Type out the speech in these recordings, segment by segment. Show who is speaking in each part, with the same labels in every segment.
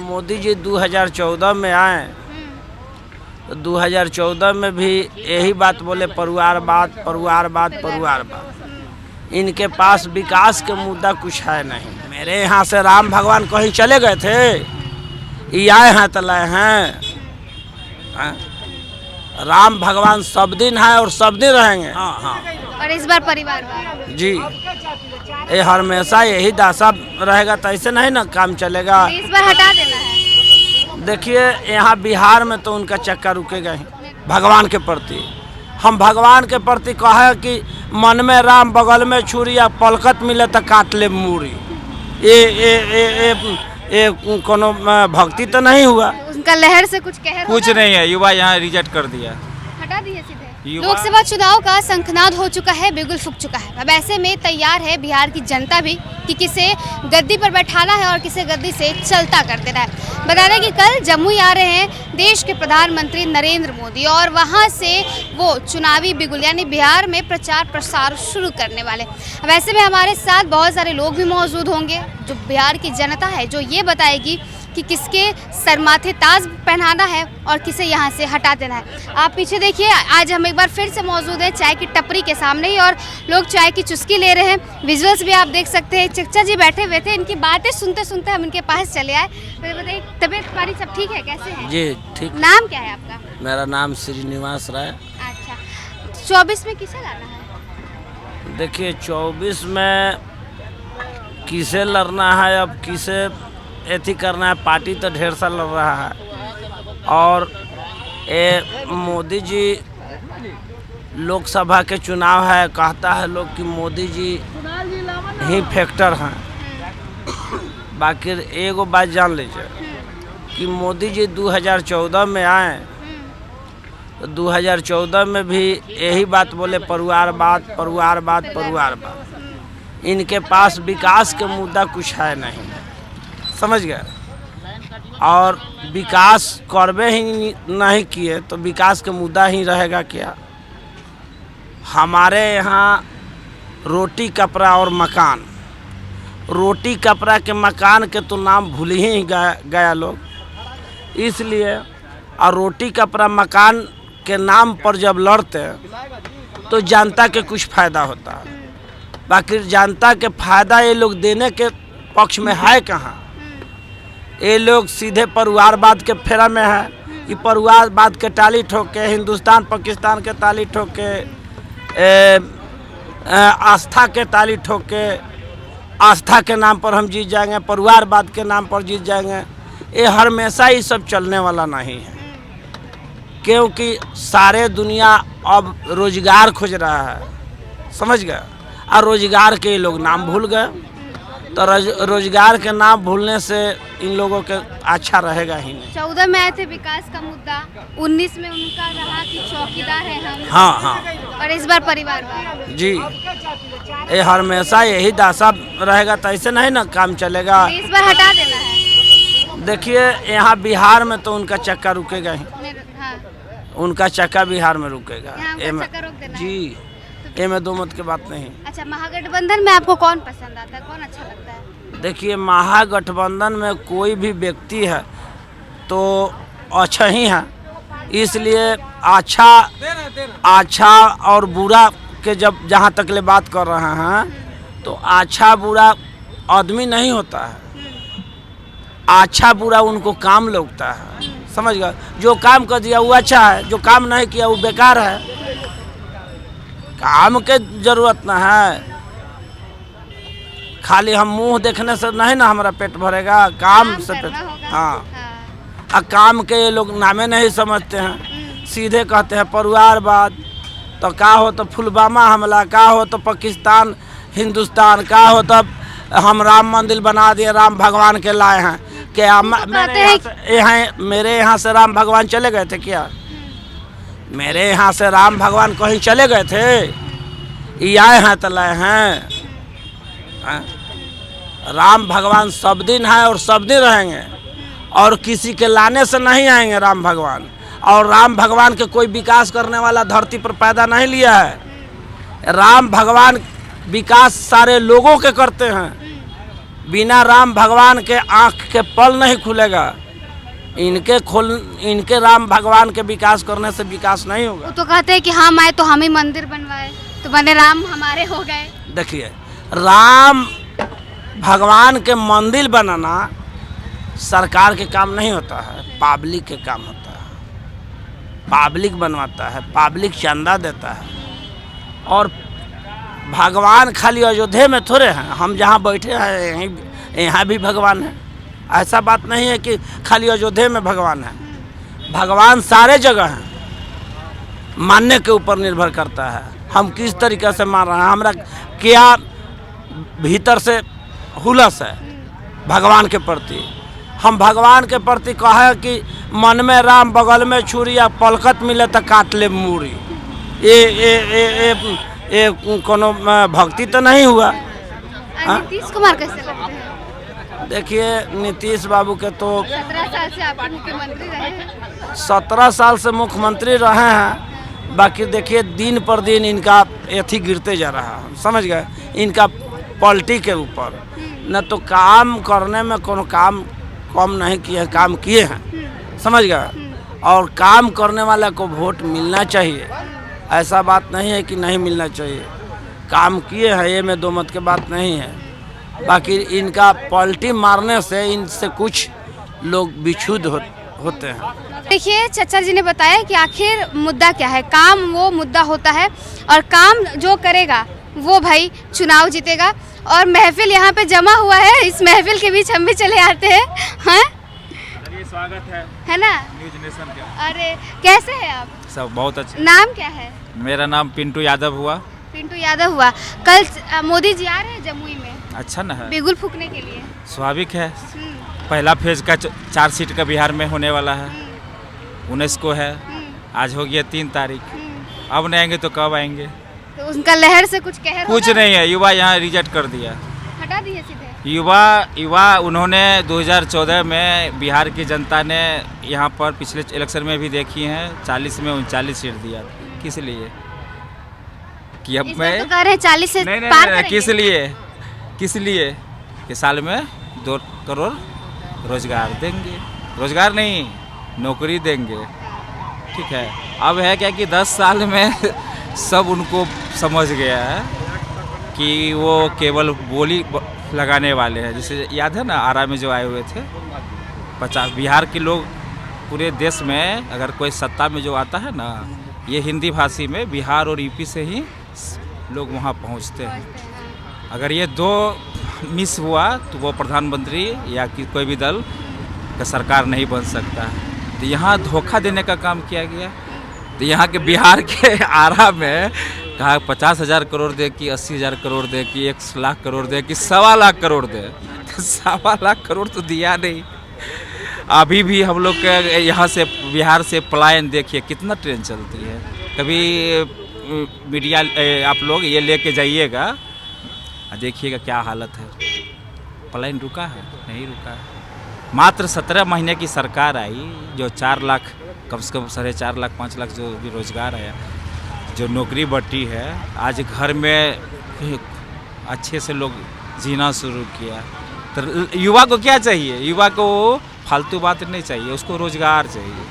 Speaker 1: मोदी जी 2014 में आए तो 2014 में भी यही बात बोले, परिवारवाद परिवारवाद परिवारवाद। इनके पास विकास के मुद्दा कुछ है नहीं। मेरे यहाँ से राम भगवान कहीं चले गए थे, ये आए हैं तो लाए हैं। राम भगवान सब दिन है और सब दिन रहेंगे। हाँ हाँ।
Speaker 2: और इस बार परिवारवाद
Speaker 1: जी, ये हमेशा यही दासा रहेगा, तो ऐसे नहीं ना काम चलेगा।
Speaker 2: इस बार हटा देना है।
Speaker 1: देखिए यहाँ बिहार में तो उनका चक्का रुकेगा ही भगवान के प्रति। हम भगवान के प्रति कहे कि मन में राम बगल में छुरी, या पलकत मिले तो काट ले मूरी। ये कोनो भक्ति तो नहीं हुआ।
Speaker 2: उनका लहर से कुछ कहर
Speaker 3: कुछ नहीं है। युवा यहाँ रिजेक्ट कर दिया,
Speaker 2: हटा दिए सीधे।
Speaker 3: युवा-
Speaker 2: लोकसभा चुनाव का शंखनाद हो चुका है, बिगुल फूक चुका है। अब ऐसे में तैयार है बिहार की जनता भी कि किसे गद्दी पर बैठाना है और किसे गद्दी से चलता कर देना है। बता दें कि कल जमुई आ रहे हैं देश के प्रधानमंत्री नरेंद्र मोदी, और वहां से वो चुनावी बिगुल यानी बिहार में प्रचार प्रसार शुरू करने वाले। अब ऐसे में हमारे साथ बहुत सारे लोग भी मौजूद होंगे, जो बिहार की जनता है जो ये बताएगी कि किसके सर माथे ताज पहनाना है और किसे यहाँ से हटा देना है। आप पीछे देखिए, आज हम एक बार फिर से मौजूद हैं चाय की टपरी के सामने ही, और लोग चाय की चुस्की ले रहे हैं। विजुअल्स भी आप देख सकते हैं। चचा जी बैठे हुए थे, इनकी बातें सुनते सुनते हम इनके पास चले आए। तो बताइए, तबीयत तुम्हारी सब ठीक है, कैसे है?
Speaker 1: जी ठीक।
Speaker 2: नाम क्या है आपका?
Speaker 1: मेरा नाम श्रीनिवास राय।
Speaker 2: अच्छा, 24 में किसे लाना है?
Speaker 1: देखिए 24 में किसे लड़ना है, अब किसे एथी करना है। पार्टी तो ढेर सा लड़ रहा है, और ये मोदी जी लोकसभा के चुनाव है, कहता है लोग कि मोदी जी ही फैक्टर हैं। बाकी एगो बात जान लीजिए कि मोदी जी 2014 में आए तो 2014 में भी यही बात बोले, परिवारवाद परिवारवाद परिवारवाद। इनके पास विकास के मुद्दा कुछ है नहीं, समझ गए। और विकास करवे ही नहीं किए तो विकास के मुद्दा ही रहेगा क्या। हमारे यहाँ रोटी कपड़ा और मकान, रोटी कपड़ा के मकान के तो नाम भूल ही गया लोग, इसलिए। और रोटी कपड़ा मकान के नाम पर जब लड़ते तो जनता के कुछ फ़ायदा होता है। बाकी जनता के फ़ायदा ये लोग देने के पक्ष में है कहाँ। ये लोग सीधे परिवारवाद के फेरा में है कि परिवारवाद के टाली ठोक के, हिंदुस्तान पाकिस्तान के ताली ठोक के, आस्था के ताली ठोक के, आस्था के नाम पर हम जीत जाएंगे, परिवारवाद के नाम पर जीत जाएंगे। ये हमेशा ही सब चलने वाला नहीं है, क्योंकि सारे दुनिया अब रोजगार खोज रहा है, समझ गए। और रोजगार के लोग नाम भूल गए, तो रोजगार के नाम भूलने से इन लोगों के अच्छा रहेगा ही नहीं।
Speaker 2: 14 में आए थे विकास का मुद्दा, 19 में उनका रहा कि चौकीदार है हम।
Speaker 1: हाँ हाँ।
Speaker 2: और इस बार परिवारवाद।
Speaker 1: जी, ये हमेशा यही दासा रहेगा, तो ऐसे नहीं ना काम चलेगा।
Speaker 2: इस बार हटा देना है।
Speaker 1: देखिए यहाँ बिहार में तो उनका चक्का रुकेगा ही,
Speaker 2: हाँ।
Speaker 1: उनका चक्का बिहार में रुकेगा।
Speaker 2: यहाँ उनका चक्का रोक देना है।
Speaker 1: जी, ये में दो मत की बात नहीं।
Speaker 2: अच्छा, महागठबंधन में आपको कौन पसंद आता है, कौन अच्छा लगता है?
Speaker 1: देखिए महागठबंधन में कोई भी व्यक्ति है तो अच्छा ही है, इसलिए अच्छा और बुरा के जब जहाँ तक ले बात कर रहे हैं तो अच्छा बुरा आदमी नहीं होता है, अच्छा बुरा उनको काम लगता है, समझ गए। जो काम कर दिया वो अच्छा है, जो काम नहीं किया वो बेकार है। काम के जरूरत ना है, खाली हम मुंह देखने से नहीं ना हमारा पेट भरेगा, काम से पेट। हाँ, काम के ये लोग नामे नहीं समझते हैं, सीधे कहते हैं परिवारवाद। तो का हो तो पुलवामा हमला, का हो तो पाकिस्तान हिंदुस्तान, का हो तो हम राम मंदिर बना दिए, राम भगवान के लाए हैं। क्या मेरे यहाँ से राम भगवान चले गए थे क्या? मेरे यहाँ से राम भगवान कहीं चले गए थे? ये आए हैं तो लाए हैं। राम भगवान सब दिन है और सब दिन रहेंगे, और किसी के लाने से नहीं आएंगे राम भगवान। और राम भगवान के कोई विकास करने वाला धरती पर पैदा नहीं लिया है। राम भगवान विकास सारे लोगों के करते हैं, बिना राम भगवान के आँख के पल नहीं खुलेगा। इनके राम भगवान के विकास करने से विकास नहीं होगा।
Speaker 2: वो तो कहते हैं कि हम आए तो हम ही मंदिर बनवाए, तो बने राम हमारे हो गए।
Speaker 1: देखिए, राम भगवान के मंदिर बनाना सरकार के काम नहीं होता है, पब्लिक के काम होता है। पब्लिक बनवाता है, पब्लिक चंदा देता है। और भगवान खाली अयोध्या में थोड़े हैं, हम जहाँ बैठे हैं यहाँ भी भगवान है। ऐसा बात नहीं है कि खाली अयोध्या में भगवान है, भगवान सारे जगह हैं। मानने के ऊपर निर्भर करता है हम किस तरीके से मान रहे हैं, हमारा क्या भीतर से हुलस है भगवान के प्रति। हम भगवान के प्रति कहे कि मन में राम बगल में छुरी, या पलकत मिले तो काट ले मूरी, ये कोनो भक्ति तो नहीं हुआ।
Speaker 2: नीतीश कुमार कैसे लगते हैं?
Speaker 1: देखिए, नीतीश बाबू के तो
Speaker 2: 17 साल से आप मुख्यमंत्री रहे हैं।
Speaker 1: 17 साल से मुख्यमंत्री रहे हैं। बाकी देखिए, दिन पर दिन इनका एथी गिरते जा रहा है, समझ गए, इनका पॉलिटी के ऊपर। न तो काम करने में कोनो काम कम नहीं किए, काम किए हैं, समझ गए। और काम करने वाले को वोट मिलना चाहिए, ऐसा बात नहीं है कि नहीं मिलना चाहिए। काम किए हैं, ये में दो मत की बात नहीं है। बाकी इनका पॉलिटी मारने से इनसे कुछ लोग विक्षुब्ध होते हैं।
Speaker 2: देखिए, चचा जी ने बताया कि आखिर मुद्दा क्या है। काम वो मुद्दा होता है, और काम जो करेगा वो भाई चुनाव जीतेगा। और महफिल यहाँ पे जमा हुआ है, इस महफिल के बीच हम भी चले आते हैं। हाँ,
Speaker 3: स्वागत
Speaker 2: है ना
Speaker 3: न्यूज नेशन का।
Speaker 2: अरे कैसे हैं आप?
Speaker 3: सब बहुत अच्छा।
Speaker 2: नाम क्या है?
Speaker 3: मेरा नाम पिंटू यादव हुआ।
Speaker 2: पिंटू यादव हुआ। कल मोदी जी आ रहे हैं जमुई में,
Speaker 3: अच्छा न है,
Speaker 2: बिगुल फूकने के लिए।
Speaker 3: स्वाभाविक है। पहला फेज का 4 सीट का बिहार में होने वाला है, 19 को है, आज हो गया 3 तारीख। अब नहीं आएंगे तो कब आएंगे?
Speaker 2: तो उनका लहर से कुछ कहर
Speaker 3: कुछ
Speaker 2: होगा?
Speaker 3: नहीं है, युवा यहाँ रिजेक्ट कर दिया,
Speaker 2: हटा दिए सीधे।
Speaker 3: युवा उन्होंने 2014 में बिहार की जनता ने यहाँ पर पिछले इलेक्शन में भी देखी हैं, 40 में 39 सीट दिया। किस लिए? कि अब
Speaker 2: इस
Speaker 3: मैं
Speaker 2: बार तो कह रहे हैं 40 से
Speaker 3: नहीं,
Speaker 2: पार
Speaker 3: नहीं,
Speaker 2: करेंगे।
Speaker 3: किस लिए कि साल में 2 करोड़ रोजगार देंगे, रोजगार नहीं नौकरी देंगे, ठीक है। अब है क्या कि 10 साल में सब उनको समझ गया है कि वो केवल बोली लगाने वाले हैं। जैसे याद है ना, आरा में जो आए हुए थे 50 बिहार के लोग, पूरे देश में अगर कोई सत्ता में जो आता है ना, ये हिंदी भाषी में बिहार और यूपी से ही लोग वहाँ पहुँचते हैं। अगर ये 2 मिस हुआ तो वो प्रधानमंत्री या कि कोई भी दल का सरकार नहीं बन सकता। तो यहाँ धोखा देने का काम किया गया। तो यहाँ के बिहार के आरा में कहा 50,000 करोड़ दे कि 80,000 करोड़ दे कि 1 लाख करोड़ दे कि 1.25 लाख करोड़ दे, तो 1.25 लाख करोड़ तो दिया नहीं। अभी भी हम लोग के यहाँ से बिहार से पलायन देखिए कितना ट्रेन चलती है। कभी मीडिया आप लोग ये लेके जाइएगा, देखिएगा क्या हालत है। पलायन रुका है? नहीं रुका है। मात्र 17 महीने की सरकार आई, जो 4 लाख कम से कम 4.5 लाख 5 लाख जो भी रोजगार आया, जो नौकरी बढ़ी है, आज घर में अच्छे से लोग जीना शुरू किया। तो युवा को क्या चाहिए? युवा को फालतू बात नहीं चाहिए, उसको रोजगार चाहिए।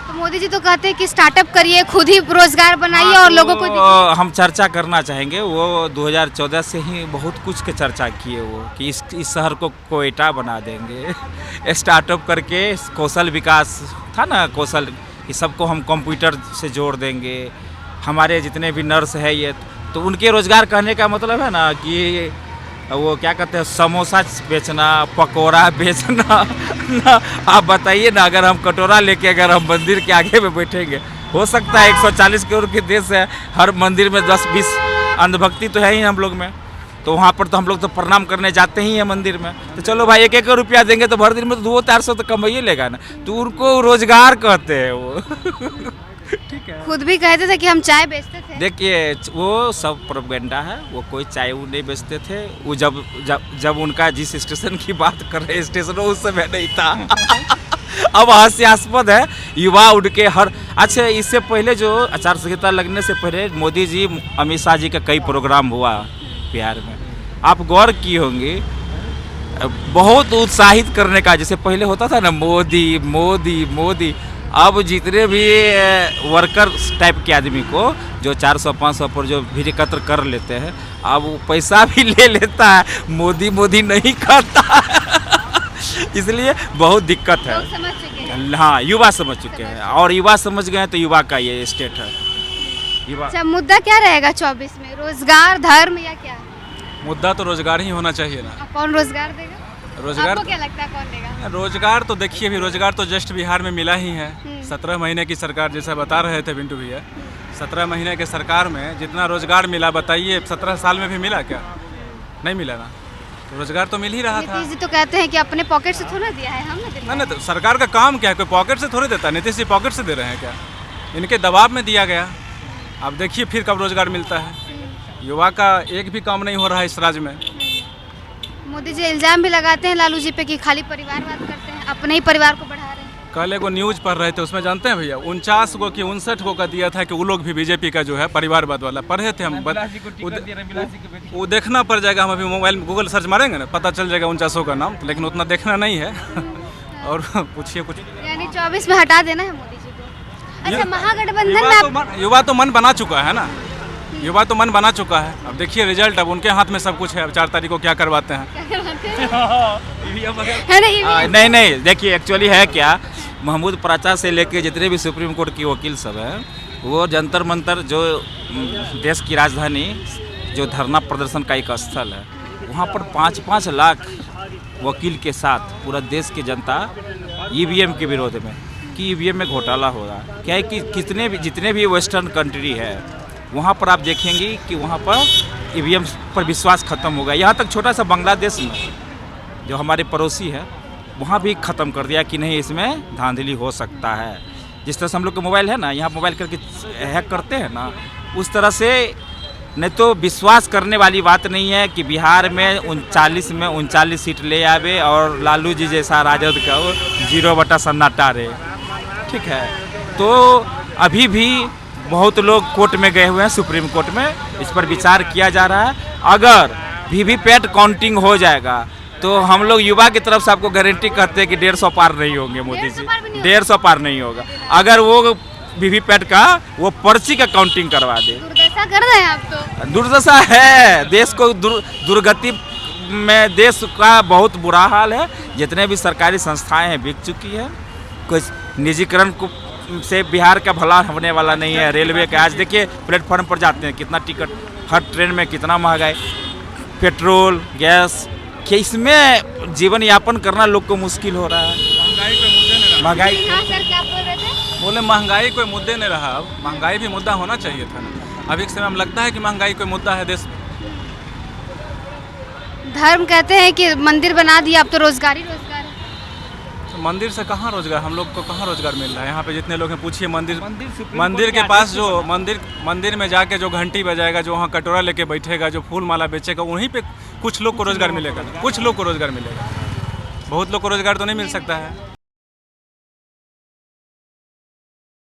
Speaker 2: तो मोदी जी तो कहते हैं कि स्टार्टअप करिए, खुद ही रोजगार बनाइए और लोगों को दीजिए।
Speaker 3: हम चर्चा करना चाहेंगे। वो 2014 से ही बहुत कुछ के चर्चा किए वो कि इस शहर को कोयटा बना देंगे, स्टार्टअप करके कौशल विकास था ना, कौशल, ये सबको हम कंप्यूटर से जोड़ देंगे। हमारे जितने भी नर्स है ये, तो उनके रोजगार कहने का मतलब है ना कि वो क्या कहते हैं, समोसा बेचना, पकोड़ा बेचना ना। आप बताइए ना, अगर हम कटोरा लेके अगर हम मंदिर के आगे में बैठेंगे, हो सकता है 140 करोड़ के देश है, हर मंदिर में 10-20 अंधभक्ति तो है ही हम लोग में, तो वहाँ पर तो हम लोग तो प्रणाम करने जाते ही हैं मंदिर में। तो चलो भाई 1-1 रुपया देंगे तो भर दिन में तो 200-400 तो कमाइए लेगा ना। तो उनको रोजगार कहते हैं वो। ठीक है।
Speaker 2: खुद भी कहते थे कि हम चाय बेचते थे।
Speaker 3: देखिए, वो सब प्रोपेगेंडा है, वो कोई चाय वो नहीं बेचते थे। वो जब उनका जिस स्टेशन की बात कर रहे हैं, स्टेशन उस समय नहीं था। अब हास्यास्पद है, युवा उड़ के हर। अच्छा, इससे पहले जो आचार संहिता लगने से पहले मोदी जी, अमित शाह जी का कई प्रोग्राम हुआ बिहार में, आप गौर किए होंगे बहुत उत्साहित करने का, जैसे पहले होता था ना मोदी मोदी मोदी, अब जितने भी वर्कर टाइप के आदमी को जो 400-500 पर जो भीड़ एकत्र कर लेते हैं, अब वो पैसा भी ले लेता है, मोदी मोदी नहीं करता इसलिए बहुत दिक्कत है।
Speaker 2: लोग समझ चुके हैं।
Speaker 3: हाँ, युवा समझ चुके हैं, और युवा समझ गए हैं तो युवा का ये स्टेट है युवा।
Speaker 2: अच्छा, मुद्दा क्या रहेगा 24 में? रोजगार, धर्म या क्या?
Speaker 4: मुद्दा तो रोजगार ही होना चाहिए ना।
Speaker 2: अब कौन रोजगार देगा?
Speaker 4: रोजगार
Speaker 2: आपको क्या लगता है कौन देगा?
Speaker 4: रोजगार तो देखिए, अभी रोजगार तो जस्ट बिहार में मिला ही है। 17 महीने की सरकार, जैसा बता रहे थे पिंटू भैया, 17 महीने के सरकार में जितना रोजगार मिला, बताइए 17 साल में भी मिला क्या? नहीं मिला ना। तो रोजगार तो मिल ही रहा था।
Speaker 2: नीतीश जी तो कहते हैं कि अपने पॉकेट से थोड़ा दिया है, हमने दिया
Speaker 4: नहीं नहीं, तो सरकार का काम क्या है? कोई पॉकेट से थोड़ी देता है। नीतीश जी पॉकेट से दे रहे हैं क्या? इनके दबाव में दिया गया। अब देखिए फिर कब रोजगार मिलता है। युवा का एक भी काम नहीं हो रहा है इस राज्य में।
Speaker 2: मोदी जी इल्जाम भी लगाते हैं लालू जी पे कि खाली परिवारवाद करते हैं, अपने ही परिवार को बढ़ा रहे हैं।
Speaker 4: कल एगो न्यूज पढ़ रहे थे, उसमें जानते हैं भैया 49 गो कि 59 गो का दिया था कि वो लोग भी बीजेपी का जो है परिवारवाद वाला पढ़े थे हम। वो देखना पड़ जाएगा, हम अभी मोबाइल में गूगल सर्च मारेंगे ना, पता चल जाएगा 49 का नाम, लेकिन उतना देखना नहीं है और पूछिए कुछ।
Speaker 2: यानी 24 में हटा देना है मोदी जी को। अच्छा, महागठबंधन में आप
Speaker 4: युवा तो मन बना चुका है ना, युवा तो मन बना चुका है। अब देखिए रिजल्ट, अब उनके हाथ में सब कुछ है। अब 4 तारीख को क्या करवाते हैं।
Speaker 2: है ना, ये
Speaker 3: नहीं नहीं, देखिए एक्चुअली है क्या, महमूद प्राचा से लेके जितने भी सुप्रीम कोर्ट की वकील सब हैं, वो जंतर मंतर जो देश की राजधानी जो धरना प्रदर्शन का एक स्थल है, वहाँ पर 5-5 लाख वकील के साथ पूरा देश की जनता ईवीएम के विरोध में, कि ईवीएम में घोटाला हो रहा है। क्या है कि जितने भी वेस्टर्न कंट्री है, वहाँ पर आप देखेंगे कि वहाँ पर ईवीएम पर विश्वास खत्म हो गया। यहाँ तक छोटा सा बांग्लादेश में जो हमारे पड़ोसी है, वहाँ भी ख़त्म कर दिया कि नहीं, इसमें धांधली हो सकता है। जिस तरह से हम लोग के मोबाइल है ना, यहाँ मोबाइल करके हैक करते हैं ना, उस तरह से नहीं तो विश्वास करने वाली बात नहीं है कि बिहार में 39 में 39 सीट ले आवे और लालू जी जैसा राजद का 0 सन्नाटा रहे। ठीक है, तो अभी भी बहुत लोग कोर्ट में गए हुए हैं, सुप्रीम कोर्ट में इस पर विचार किया जा रहा है। अगर वीवीपैट काउंटिंग हो जाएगा तो हम लोग युवा की तरफ से आपको गारंटी करते हैं कि 150 पार नहीं होंगे मोदी जी, 150 पार नहीं होगा। अगर वो वीवीपैट का वो पर्ची का काउंटिंग करवा दे।
Speaker 2: दुर्दशा कर रहे हैं आप तो।
Speaker 3: दुर्दशा है, देश को दुर्गति में देश का बहुत बुरा हाल है। जितने भी सरकारी संस्थाएं हैं बिक चुकी है, कुछ निजीकरण को से बिहार का भला होने वाला नहीं है। रेलवे का आज देखिए प्लेटफॉर्म पर जाते हैं, कितना टिकट, हर ट्रेन में कितना महंगाई, पेट्रोल गैस, कि इसमें जीवन यापन करना लोग को मुश्किल हो रहा है। महंगाई
Speaker 2: हाँ सर, क्या बोल रहे थे?
Speaker 4: बोले महंगाई कोई मुद्दे नहीं रहा। अब महंगाई भी मुद्दा होना चाहिए था ना। अभी के समय में लगता है कि महंगाई कोई मुद्दा है देश में।
Speaker 2: धर्म कहते हैं कि मंदिर बना दिया, अब तो रोजगार ही रोजगार है।
Speaker 4: तो मंदिर से कहाँ रोजगार, हम लोग को कहाँ रोजगार मिल रहा है? यहाँ पे जितने लोग हैं पूछिए, मंदिर के पास जो मंदिर में जाके जो घंटी बजाएगा, जो वहाँ कटोरा लेके बैठेगा, जो फूल माला बेचेगा, वहीं पे कुछ लोग को रोजगार मिलेगा। कुछ लोग को रोजगार मिलेगा, बहुत लोग को रोजगार तो नहीं मिल सकता है।